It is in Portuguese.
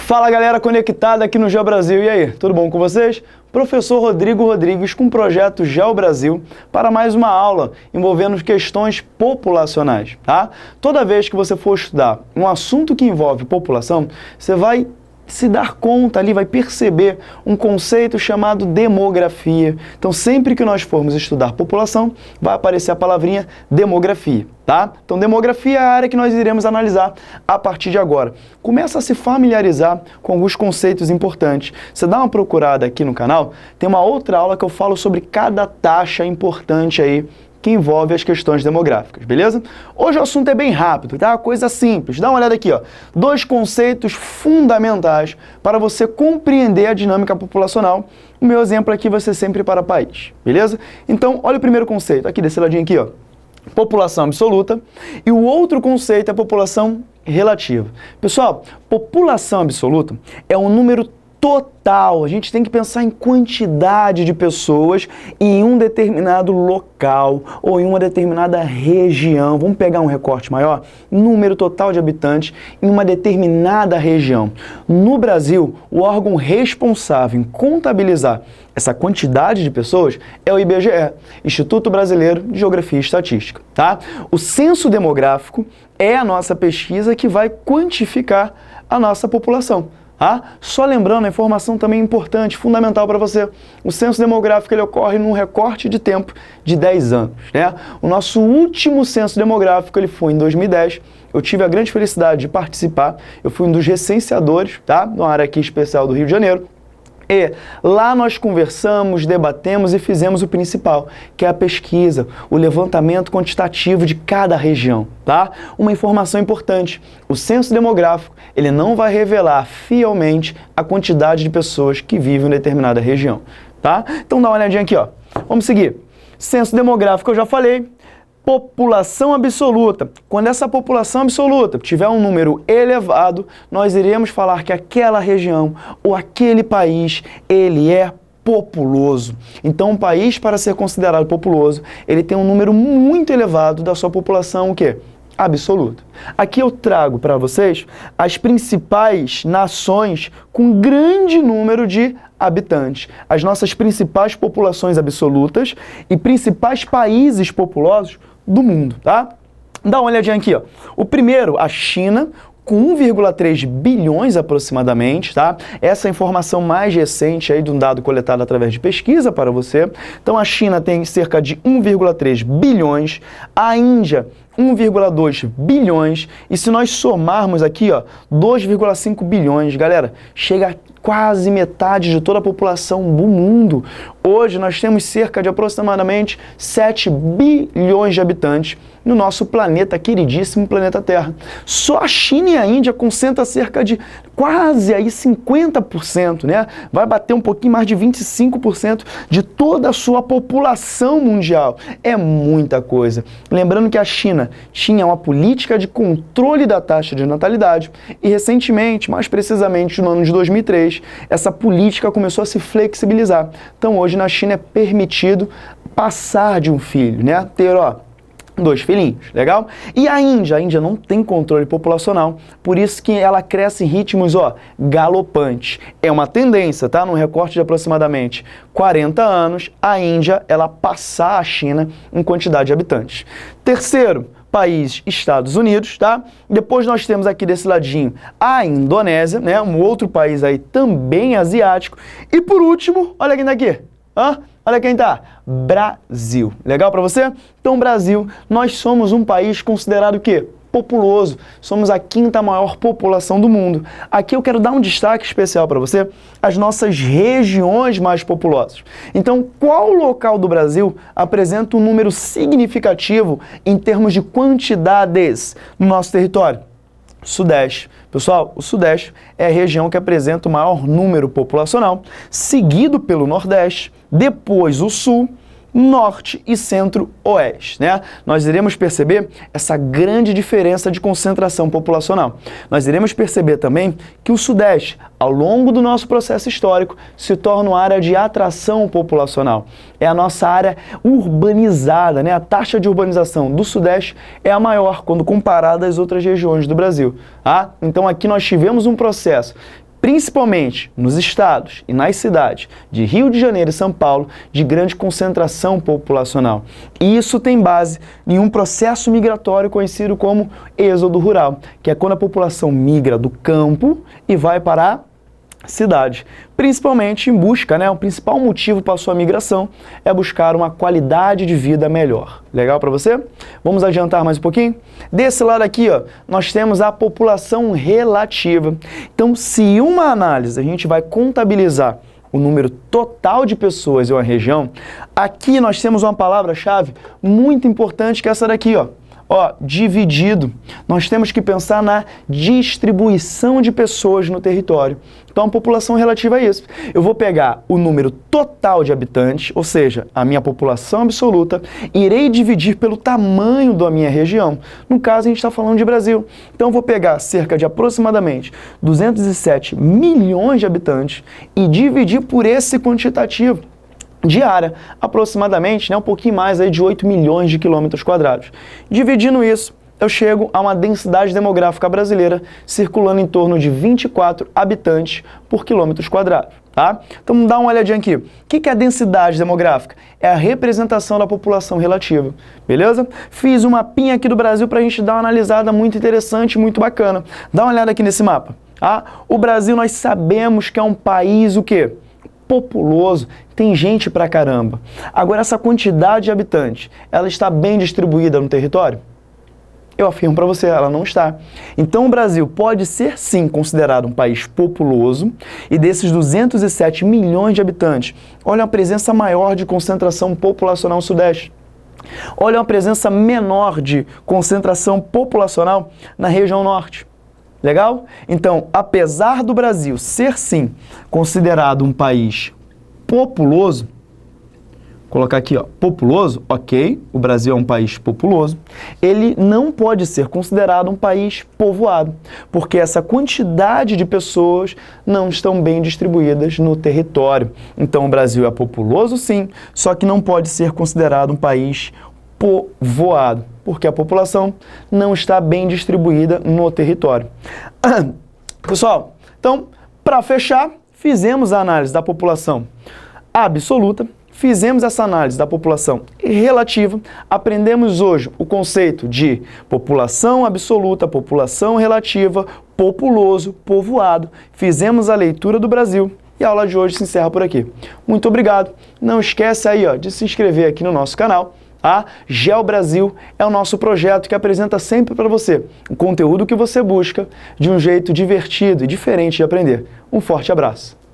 Fala galera conectada aqui no GeoBrasil, e aí, tudo bom com vocês? Professor Rodrigo Rodrigues com o projeto GeoBrasil para mais uma aula envolvendo questões populacionais, tá? Toda vez que você for estudar um assunto que envolve população, você vai se dar conta ali, vai perceber um conceito chamado demografia. Então, sempre que nós formos estudar população, vai aparecer a palavrinha demografia, tá? Então, demografia é a área que nós iremos analisar a partir de agora. Começa a se familiarizar com alguns conceitos importantes. Você dá uma procurada aqui no canal, tem uma outra aula que eu falo sobre cada taxa importante aí que envolve as questões demográficas, beleza? Hoje o assunto é bem rápido, tá? Coisa simples. Dá uma olhada aqui, ó. 2 conceitos fundamentais para você compreender a dinâmica populacional. O meu exemplo aqui vai ser sempre para país, beleza? Então, olha o primeiro conceito, aqui desse ladinho aqui, ó. População absoluta. E o outro conceito é população relativa. Pessoal, população absoluta é um número total. A gente tem que pensar em quantidade de pessoas em um determinado local ou em uma determinada região. Vamos pegar um recorte maior? Número total de habitantes em uma determinada região. No Brasil, o órgão responsável em contabilizar essa quantidade de pessoas é o IBGE, Instituto Brasileiro de Geografia e Estatística, tá? O censo demográfico é a nossa pesquisa que vai quantificar a nossa população. Só lembrando, a informação também importante, fundamental para você, o censo demográfico ele ocorre num recorte de tempo de 10 anos, né? O nosso último censo demográfico ele foi em 2010, eu tive a grande felicidade de participar, eu fui um dos recenseadores, tá? Numa área aqui especial do Rio de Janeiro. E lá nós conversamos, debatemos e fizemos o principal, que é a pesquisa, o levantamento quantitativo de cada região, tá? Uma informação importante, o censo demográfico, ele não vai revelar fielmente a quantidade de pessoas que vivem em determinada região, tá? Então dá uma olhadinha aqui, ó. Vamos seguir. Censo demográfico eu já falei. População absoluta. Quando essa população absoluta tiver um número elevado, nós iremos falar que aquela região ou aquele país, ele é populoso. Então, um país, para ser considerado populoso, ele tem um número muito elevado da sua população, o quê? Absoluta. Aqui eu trago para vocês as principais nações com grande número de habitantes, as nossas principais populações absolutas e principais países populosos do mundo, tá? Dá uma olhadinha aqui, ó. O primeiro, a China, com 1,3 bilhões aproximadamente, tá? Essa é a informação mais recente aí de um dado coletado através de pesquisa para você. Então, a China tem cerca de 1,3 bilhões, a Índia 1,2 bilhões, e se nós somarmos aqui, ó, 2,5 bilhões, galera, chega a quase metade de toda a população do mundo. Hoje nós temos cerca de aproximadamente 7 bilhões de habitantes no nosso planeta queridíssimo, planeta Terra. Só a China e a Índia concentram cerca de quase aí 50%, né? Vai bater um pouquinho mais de 25% de toda a sua população mundial. É muita coisa. Lembrando que a China tinha uma política de controle da taxa de natalidade e recentemente, mais precisamente no ano de 2003, essa política começou a se flexibilizar. Então hoje na China é permitido passar de um filho, né? Ter, ó, 2 filhinhos, legal? E a Índia não tem controle populacional, por isso que ela cresce em ritmos, ó, galopantes. É uma tendência, tá? Num recorte de aproximadamente 40 anos, a Índia, ela passar a China em quantidade de habitantes. Terceiro país, Estados Unidos, tá? Depois nós temos aqui desse ladinho a Indonésia, né? Um outro país aí também asiático. E por último, olha quem tá aqui. Olha quem tá. Brasil. Legal para você? Então, Brasil, nós somos um país considerado o quê? Populoso. Somos a 5ª maior população do mundo. Aqui eu quero dar um destaque especial para você, as nossas regiões mais populosas. Então, qual local do Brasil apresenta um número significativo em termos de quantidades no nosso território? Sudeste. Pessoal, o Sudeste é a região que apresenta o maior número populacional, seguido pelo Nordeste, depois o Sul, Norte e Centro-Oeste, né? Nós iremos perceber essa grande diferença de concentração populacional. Nós iremos perceber também que o Sudeste, ao longo do nosso processo histórico, se torna uma área de atração populacional. É a nossa área urbanizada, né? A taxa de urbanização do Sudeste é a maior quando comparada às outras regiões do Brasil. Então aqui nós tivemos um processo principalmente nos estados e nas cidades de Rio de Janeiro e São Paulo, de grande concentração populacional. E isso tem base em um processo migratório conhecido como êxodo rural, que é quando a população migra do campo e vai para a cidade, principalmente em busca, o principal motivo para a sua migração é buscar uma qualidade de vida melhor. Legal para você? Vamos adiantar mais um pouquinho? Desse lado aqui, nós temos a população relativa. Então, se uma análise a gente vai contabilizar o número total de pessoas em uma região, aqui nós temos uma palavra-chave muito importante que é essa daqui, dividido. Nós temos que pensar na distribuição de pessoas no território. Então, a população relativa a isso. Eu vou pegar o número total de habitantes, ou seja, a minha população absoluta, irei dividir pelo tamanho da minha região. No caso, a gente está falando de Brasil. Então, eu vou pegar cerca de aproximadamente 207 milhões de habitantes e dividir por esse quantitativo de área, aproximadamente, um pouquinho mais aí de 8 milhões de quilômetros quadrados. Dividindo isso, eu chego a uma densidade demográfica brasileira circulando em torno de 24 habitantes por quilômetros quadrados, tá? Então, vamos dar uma olhadinha aqui. O que é a densidade demográfica? É a representação da população relativa, beleza? Fiz um mapinha aqui do Brasil para a gente dar uma analisada muito interessante, muito bacana. Dá uma olhada aqui nesse mapa, tá? O Brasil, nós sabemos que é um país, o quê? Populoso, tem gente pra caramba. Agora, essa quantidade de habitantes, ela está bem distribuída no território? Eu afirmo para você, ela não está. Então, o Brasil pode ser, sim, considerado um país populoso, e desses 207 milhões de habitantes, olha a presença maior de concentração populacional no Sudeste. Olha uma presença menor de concentração populacional na região Norte. Legal? Então, apesar do Brasil ser, sim, considerado um país populoso, colocar aqui, populoso, ok, o Brasil é um país populoso, ele não pode ser considerado um país povoado, porque essa quantidade de pessoas não estão bem distribuídas no território. Então, o Brasil é populoso, sim, só que não pode ser considerado um país povoado, porque a população não está bem distribuída no território. Pessoal, então, para fechar, fizemos a análise da população absoluta, fizemos essa análise da população relativa, aprendemos hoje o conceito de população absoluta, população relativa, populoso, povoado, fizemos a leitura do Brasil e a aula de hoje se encerra por aqui. Muito obrigado, não esquece aí de se inscrever aqui no nosso canal. A GeoBrasil é o nosso projeto que apresenta sempre para você o conteúdo que você busca de um jeito divertido e diferente de aprender. Um forte abraço!